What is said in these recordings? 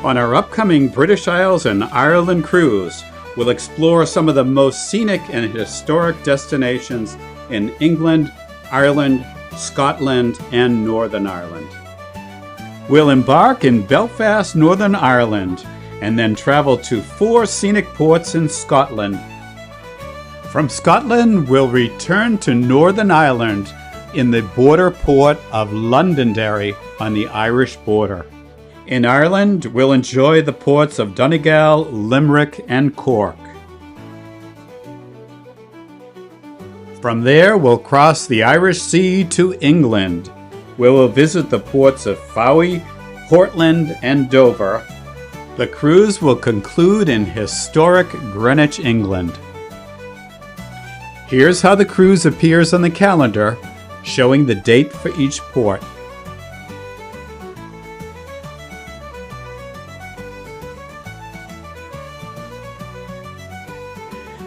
On our upcoming British Isles and Ireland cruise, we'll explore some of the most scenic and historic destinations in England, Ireland, Scotland, and Northern Ireland. We'll embark in Belfast, Northern Ireland, and then travel to 4 scenic ports in Scotland. From Scotland, we'll return to Northern Ireland in the border port of Londonderry on the Irish border. In Ireland, we'll enjoy the ports of Donegal, Limerick, and Cork. From there, we'll cross the Irish Sea to England, where we'll visit the ports of Fowey, Portland, and Dover. The cruise will conclude in historic Greenwich, England. Here's how the cruise appears on the calendar, showing the date for each port.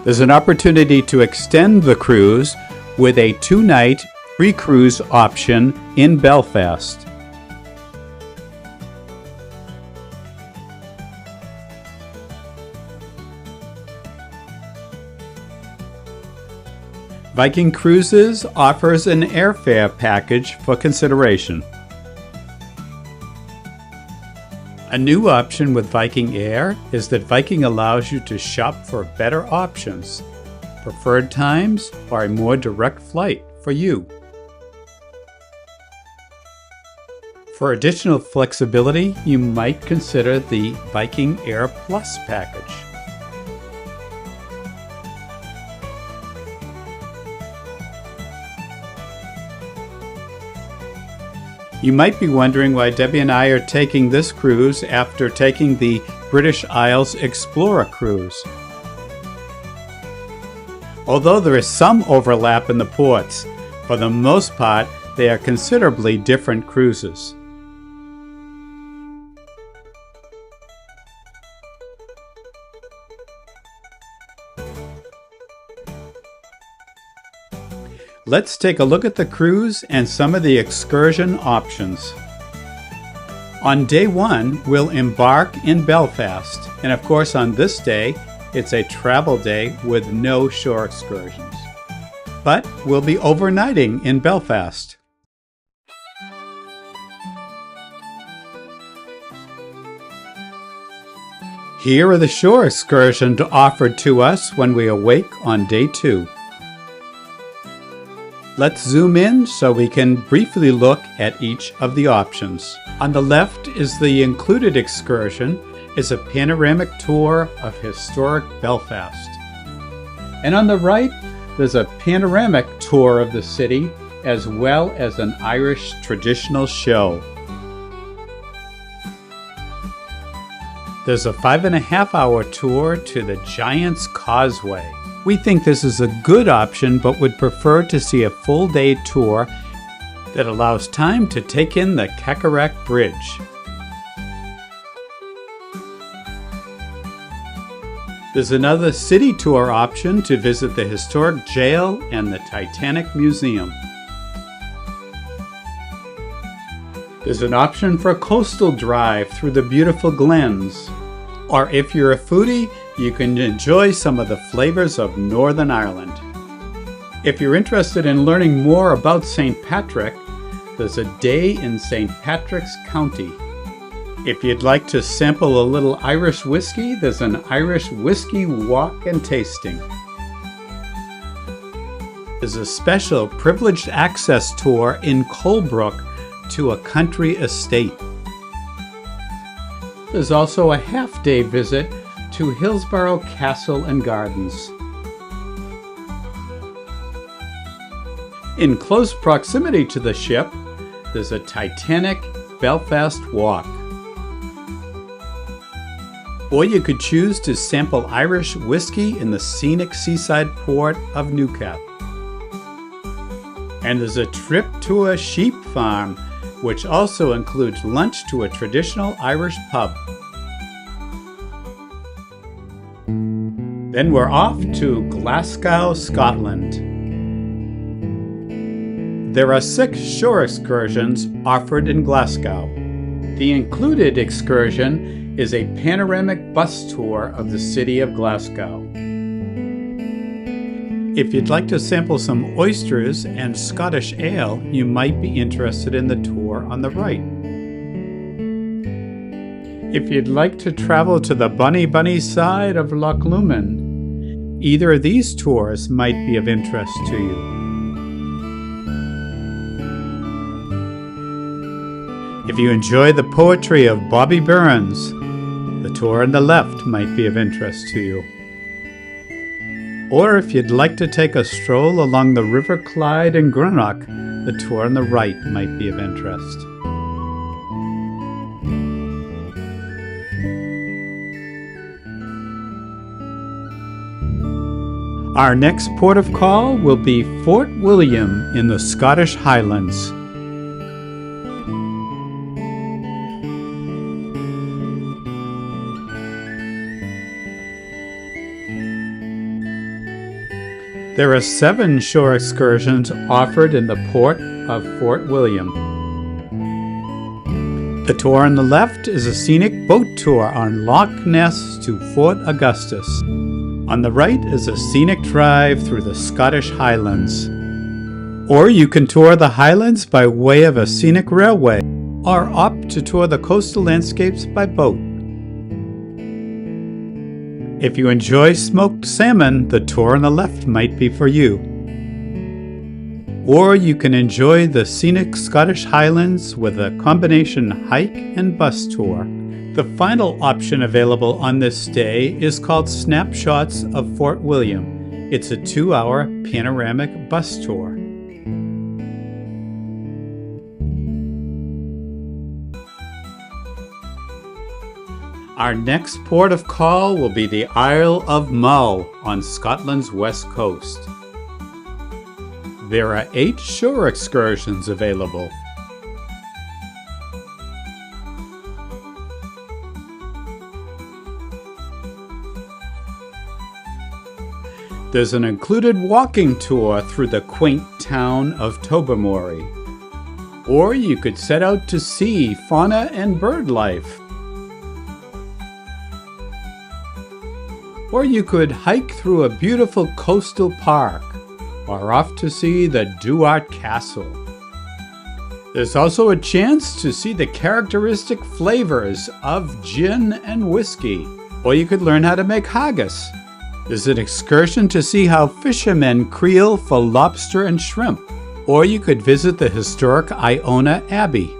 There's an opportunity to extend the cruise with a 2-night free cruise option in Belfast. Viking Cruises offers an airfare package for consideration. A new option with Viking Air is that Viking allows you to shop for better options, preferred times, or a more direct flight for you. For additional flexibility, you might consider the Viking Air Plus package. You might be wondering why Debbie and I are taking this cruise after taking the British Isles Explorer cruise. Although there is some overlap in the ports, for the most part, they are considerably different cruises. Let's take a look at the cruise and some of the excursion options. On day 1, we'll embark in Belfast, and of course on this day, it's a travel day with no shore excursions. But we'll be overnighting in Belfast. Here are the shore excursions offered to us when we awake on day 2. Let's zoom in so we can briefly look at each of the options. On the left is the included excursion, is a panoramic tour of historic Belfast. And on the right, there's a panoramic tour of the city as well as an Irish traditional show. There's a 5.5-hour tour to the Giant's Causeway. We think this is a good option, but would prefer to see a full-day tour that allows time to take in the Cackarack Bridge. There's another city tour option to visit the historic jail and the Titanic Museum. There's an option for a coastal drive through the beautiful glens. Or if you're a foodie, you can enjoy some of the flavors of Northern Ireland. If you're interested in learning more about St. Patrick, there's a day in St. Patrick's County. If you'd like to sample a little Irish whiskey, there's an Irish whiskey walk and tasting. There's a special privileged access tour in Colebrook to a country estate. There's also a half-day visit to Hillsborough Castle and Gardens. In close proximity to the ship, there's a Titanic Belfast walk. Or you could choose to sample Irish whiskey in the scenic seaside port of Newcastle. And there's a trip to a sheep farm, which also includes lunch to a traditional Irish pub. Then we're off to Glasgow, Scotland. There are 6 shore excursions offered in Glasgow. The included excursion is a panoramic bus tour of the city of Glasgow. If you'd like to sample some oysters and Scottish ale, you might be interested in the tour on the right. If you'd like to travel to the bunny side of Loch Lomond, either of these tours might be of interest to you. If you enjoy the poetry of Bobby Burns, the tour on the left might be of interest to you. Or if you'd like to take a stroll along the River Clyde in Greenock, the tour on the right might be of interest. Our next port of call will be Fort William in the Scottish Highlands. There are 7 shore excursions offered in the port of Fort William. The tour on the left is a scenic boat tour on Loch Ness to Fort Augustus. On the right is a scenic drive through the Scottish Highlands. Or you can tour the Highlands by way of a scenic railway, or opt to tour the coastal landscapes by boat. If you enjoy smoked salmon, the tour on the left might be for you. Or you can enjoy the scenic Scottish Highlands with a combination hike and bus tour. The final option available on this day is called Snapshots of Fort William. It's a 2-hour panoramic bus tour. Our next port of call will be the Isle of Mull on Scotland's west coast. There are 8 shore excursions available. There's an included walking tour through the quaint town of Tobermory. Or you could set out to see fauna and bird life. Or you could hike through a beautiful coastal park, or off to see the Duart Castle. There's also a chance to see the characteristic flavors of gin and whiskey, or you could learn how to make haggis. There's an excursion to see how fishermen creel for lobster and shrimp, or you could visit the historic Iona Abbey.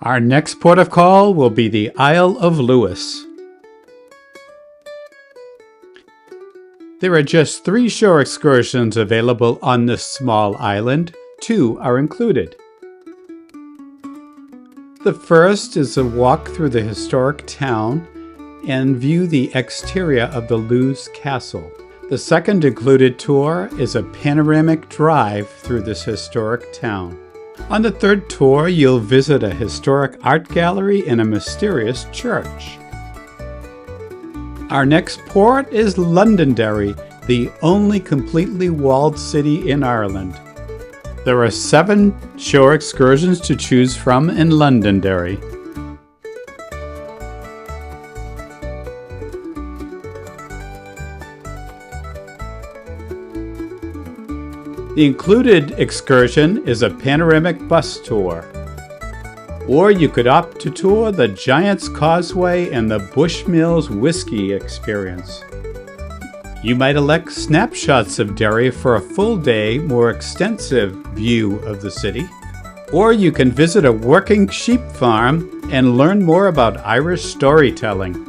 Our next port of call will be the Isle of Lewis. There are just 3 shore excursions available on this small island. 2 are included. The first is a walk through the historic town and view the exterior of the Lewes Castle. The second included tour is a panoramic drive through this historic town. On the third tour, you'll visit a historic art gallery and a mysterious church. Our next port is Londonderry, the only completely walled city in Ireland. There are 7 shore excursions to choose from in Londonderry. The included excursion is a panoramic bus tour. Or you could opt to tour the Giant's Causeway and the Bushmills Whiskey experience. You might elect snapshots of Derry for a full day, more extensive view of the city. Or you can visit a working sheep farm and learn more about Irish storytelling.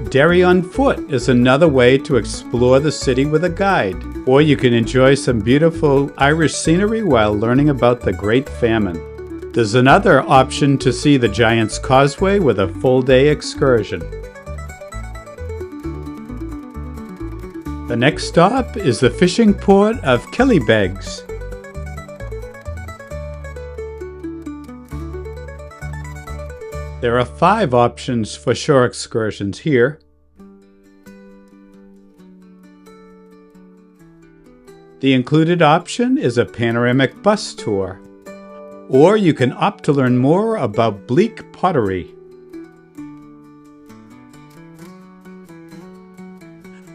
Derry on foot is another way to explore the city with a guide, or you can enjoy some beautiful Irish scenery while learning about the Great Famine. There's another option to see the Giant's Causeway with a full-day excursion. The next stop is the fishing port of Killybegs. There are 5 options for shore excursions here. The included option is a panoramic bus tour. Or you can opt to learn more about bleak pottery.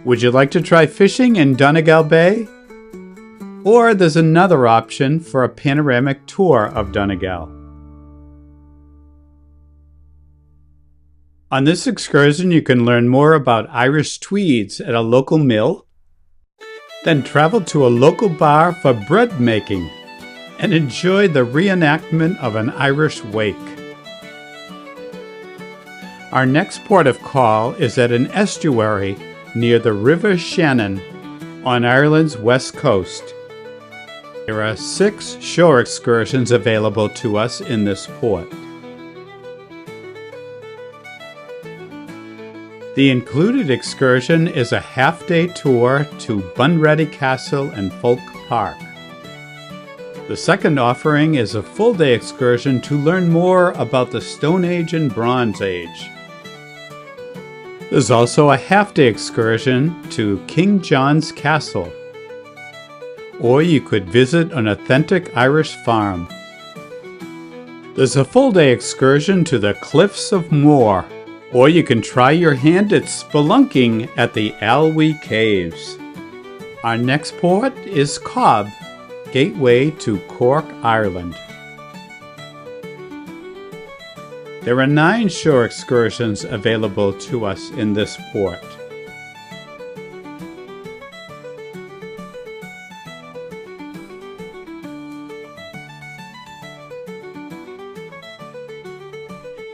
Would you like to try fishing in Donegal Bay? Or there's another option for a panoramic tour of Donegal. On this excursion, you can learn more about Irish tweeds at a local mill, then travel to a local bar for bread making, and enjoy the reenactment of an Irish wake. Our next port of call is at an estuary near the River Shannon on Ireland's west coast. There are 6 shore excursions available to us in this port. The included excursion is a half-day tour to Bunratty Castle and Folk Park. The second offering is a full-day excursion to learn more about the Stone Age and Bronze Age. There's also a half-day excursion to King John's Castle. Or you could visit an authentic Irish farm. There's a full-day excursion to the Cliffs of Moher. Or you can try your hand at spelunking at the Alwee Caves. Our next port is Cobb, gateway to Cork, Ireland. There are 9 shore excursions available to us in this port.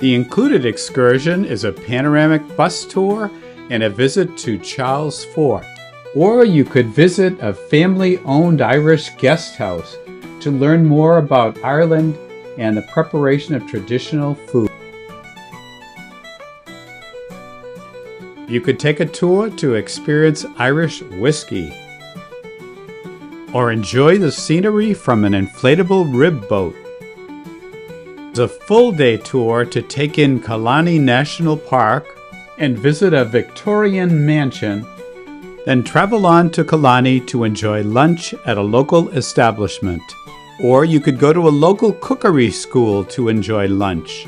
The included excursion is a panoramic bus tour and a visit to Charles Fort. Or you could visit a family-owned Irish guest house to learn more about Ireland and the preparation of traditional food. You could take a tour to experience Irish whiskey. Or enjoy the scenery from an inflatable rib boat. There's a full-day tour to take in Killarney National Park and visit a Victorian mansion, then travel on to Killarney to enjoy lunch at a local establishment. Or you could go to a local cookery school to enjoy lunch.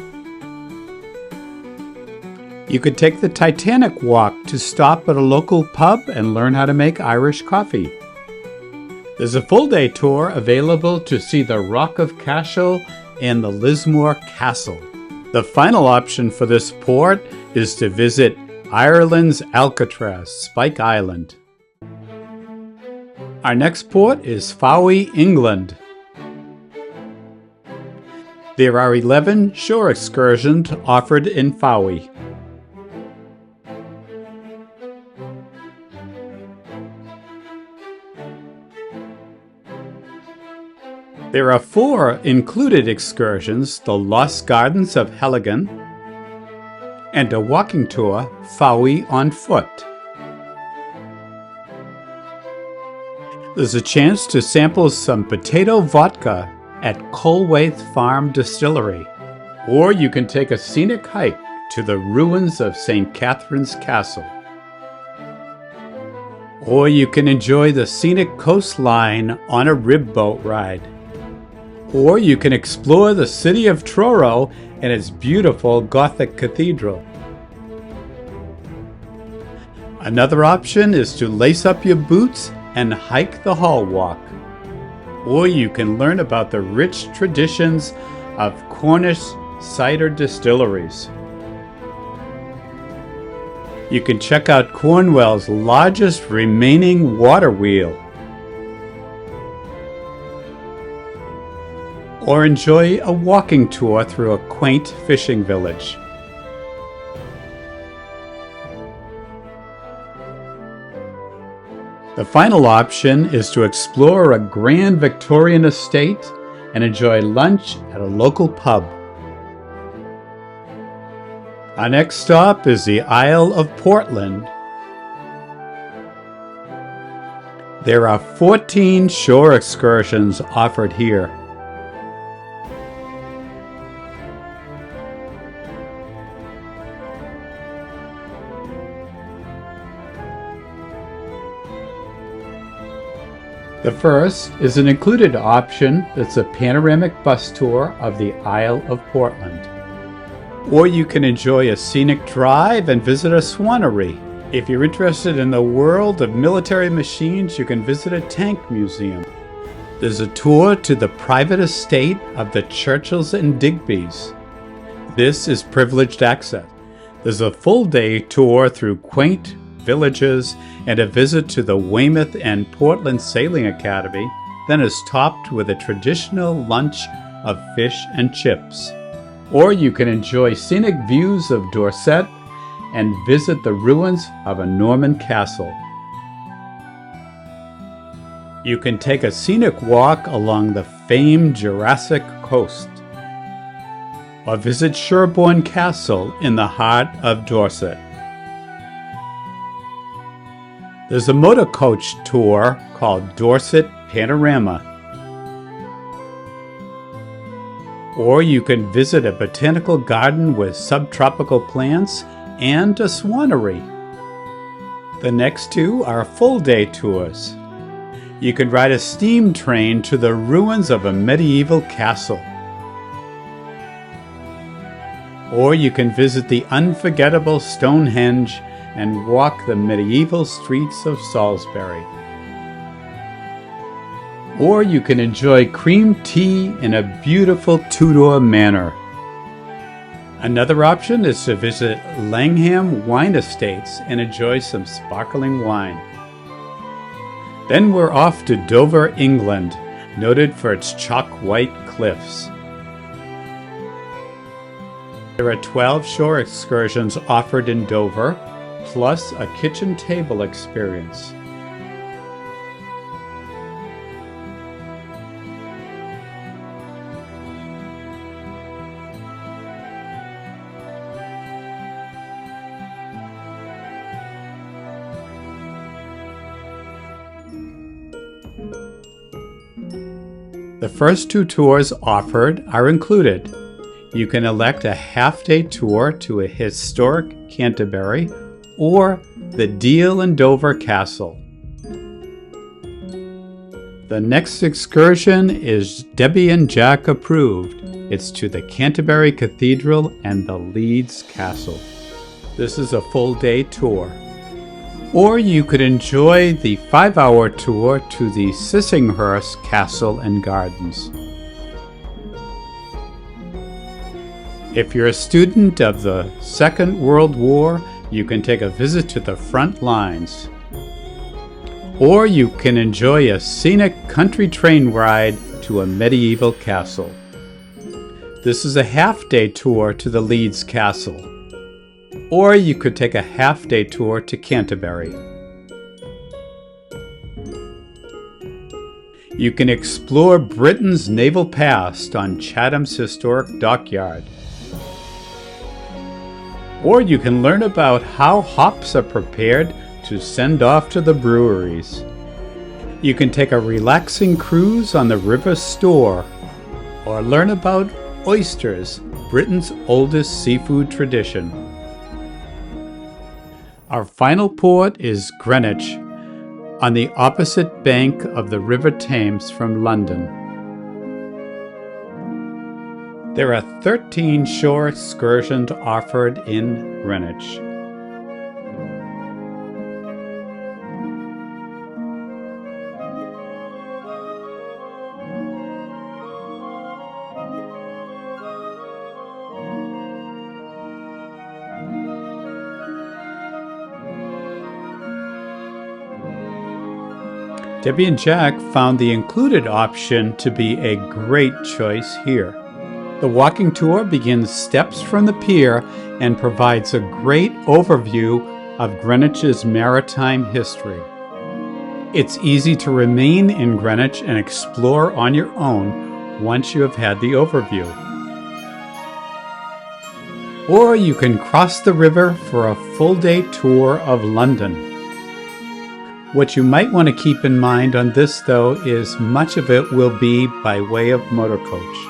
You could take the Titanic walk to stop at a local pub and learn how to make Irish coffee. There's a full-day tour available to see the Rock of Cashel and the Lismore Castle. The final option for this port is to visit Ireland's Alcatraz, Spike Island. Our next port is Fowey, England. There are 11 shore excursions offered in Fowey. There are 4 included excursions: the Lost Gardens of Helligan, and a walking tour, Fowey on foot. There's a chance to sample some potato vodka at Colwaith Farm Distillery. Or you can take a scenic hike to the ruins of St. Catherine's Castle. Or you can enjoy the scenic coastline on a rib boat ride. Or you can explore the city of Truro and its beautiful Gothic cathedral. Another option is to lace up your boots and hike the Hall Walk. Or you can learn about the rich traditions of Cornish cider distilleries. You can check out Cornwall's largest remaining water wheel. Or enjoy a walking tour through a quaint fishing village. The final option is to explore a grand Victorian estate and enjoy lunch at a local pub. Our next stop is the Isle of Portland. There are 14 shore excursions offered here. The first is an included option that's a panoramic bus tour of the Isle of Portland. Or you can enjoy a scenic drive and visit a swannery. If you're interested in the world of military machines, you can visit a tank museum. There's a tour to the private estate of the Churchills and Digbys. This is privileged access. There's a full-day tour through quaint villages and a visit to the Weymouth and Portland Sailing Academy, then is topped with a traditional lunch of fish and chips. Or you can enjoy scenic views of Dorset and visit the ruins of a Norman castle. You can take a scenic walk along the famed Jurassic coast, or visit Sherborne Castle in the heart of Dorset. There's a motor coach tour called Dorset Panorama. Or you can visit a botanical garden with subtropical plants and a swannery. The next two are full-day tours. You can ride a steam train to the ruins of a medieval castle. Or you can visit the unforgettable Stonehenge and walk the medieval streets of Salisbury. Or you can enjoy cream tea in a beautiful Tudor manor. Another option is to visit Langham Wine Estates and enjoy some sparkling wine. Then we're off to Dover, England, noted for its chalk-white cliffs. There are 12 shore excursions offered in Dover, plus a kitchen table experience. The first two tours offered are included. You can elect a half-day tour to a historic Canterbury or the Deal and Dover Castle. The next excursion is Debbie and Jack approved. It's to the Canterbury Cathedral and the Leeds Castle. This is a full-day tour. Or you could enjoy the 5-hour tour to the Sissinghurst Castle and Gardens. If you're a student of the Second World War, you can take a visit to the front lines. Or you can enjoy a scenic country train ride to a medieval castle. This is a half-day tour to the Leeds Castle. Or you could take a half-day tour to Canterbury. You can explore Britain's naval past on Chatham's historic dockyard. Or you can learn about how hops are prepared to send off to the breweries. You can take a relaxing cruise on the River Stour, or learn about oysters, Britain's oldest seafood tradition. Our final port is Greenwich, on the opposite bank of the River Thames from London. There are 13 shore excursions offered in Greenwich. Debbie and Jack found the included option to be a great choice here. The walking tour begins steps from the pier and provides a great overview of Greenwich's maritime history. It's easy to remain in Greenwich and explore on your own once you have had the overview. Or you can cross the river for a full-day tour of London. What you might want to keep in mind on this, though, is much of it will be by way of motor coach.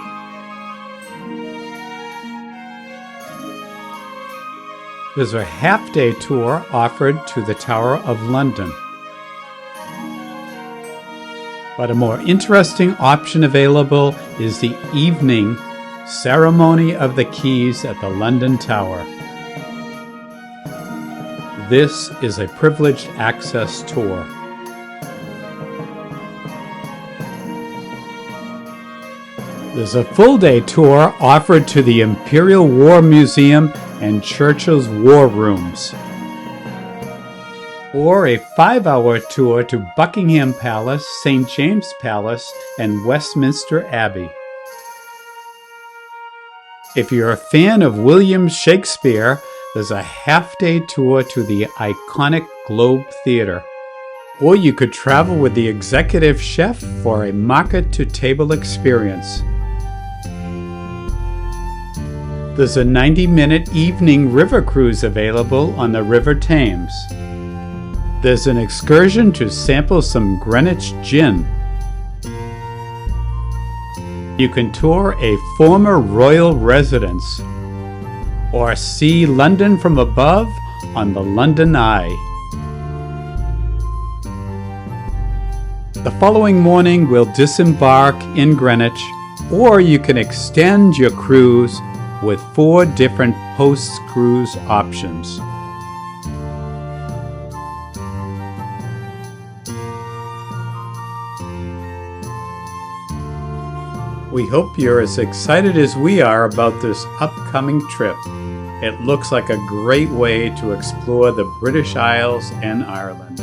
There's a half-day tour offered to the Tower of London. But a more interesting option available is the evening Ceremony of the Keys at the London Tower. This is a privileged access tour. There's a full-day tour offered to the Imperial War Museum and Churchill's War Rooms, or a 5-hour tour to Buckingham Palace, St. James Palace, and Westminster Abbey. If you're a fan of William Shakespeare, there's a half-day tour to the iconic Globe Theatre. Or you could travel with the executive chef for a market-to-table experience. There's a 90-minute evening river cruise available on the River Thames. There's an excursion to sample some Greenwich gin. You can tour a former royal residence or see London from above on the London Eye. The following morning we'll disembark in Greenwich, or you can extend your cruise with 4 different post-cruise options. We hope you're as excited as we are about this upcoming trip. It looks like a great way to explore the British Isles and Ireland.